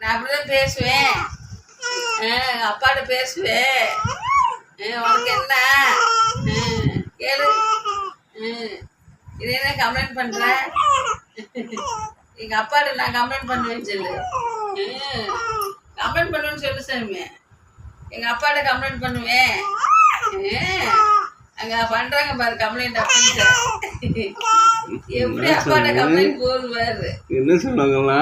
நான் அப்படிதான் பேசுவேன். அப்பாட்ட பேசுவேன். உனக்கு என்ன கேளு. இதை என்ன கம்ப்ளைண்ட் பண்ற? எங்க அப்பாட்ட நான் கம்ப்ளைண்ட் பண்ணுவேன்னு சொல்லு. கம்ப்ளைண்ட் பண்ணுவேன்னு சொல்லு சாமி. எங்க அப்பாட்ட கம்ப்ளைண்ட் பண்ணுவேன். அங்க பண்றாங்க பாரு கம்ப்ளைண்ட். அப்படின்னு எப்படி அப்பாட்ட கம்ப்ளைண்ட் போகுது பாரு. என்ன சொன்னாங்களா?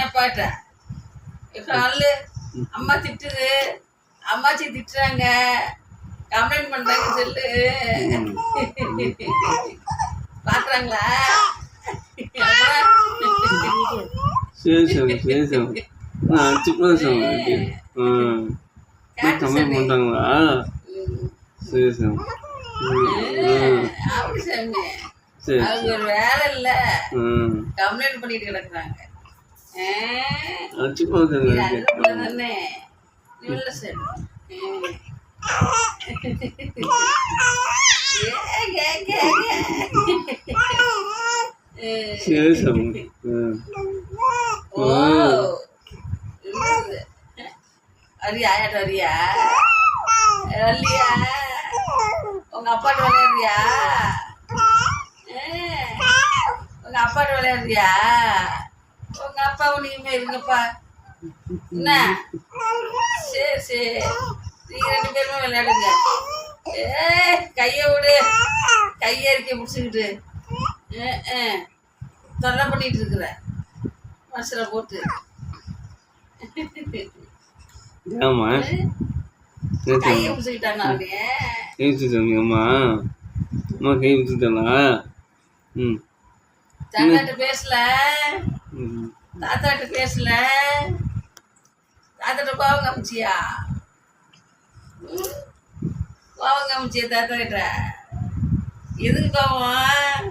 அப்பாட்ட காலைல அம்மா திட்டுது, அம்மாச்சி திட்டுறாங்க, கம்ப்ளைண்ட் பண்றாங்க சொல்லு. பாக்குறாங்களா? சரி சரி சரி சரி அடிச்சு பேசுவாங்க. கம்ப்ளைண்ட் பண்ணிட்டாங்களா? சரி சரி அப்படி சாமி. அவங்க ஒரு வேலை இல்ல, கம்ப்ளைண்ட் பண்ணிட்டு கிடக்குறாங்க. அடிச்சு பேசுங்க தானே இல்ல சார். சரி சாமி. ஓ வரியா? ஆயாட்ட வரியா? வரலையா? உங்க அப்பாட்ட விளையாடுறியா? உங்க அப்பாட்ட விளையாடுறியா? உங்க அப்பாவும் நீயுமே இருங்கப்பா. என்ன? சரி சரி, நீங்க 2 பேருமே விளையாடுங்க. கைய விடு, கைய இருக்க முடிச்சுக்கிட்டு தொல்லை பண்ணிட்டு இருக்கிற மனசுல போட்டு. ஆமா கையை பிடிச்சிக்கிட்டாங்க அப்படியே. கை பிடிச்சிட்டாங்க. அம்மா அம்மா கை பிடிச்சிட்டாங்களா? தாத்தாட்ட பேசல, தாத்தாட்ட பேசல. தாத்தாட்ட கோவம் காமிச்சியா? கோவம் காமிச்சியா தாத்தா கிட்ட? எதுக்கு கோவம்?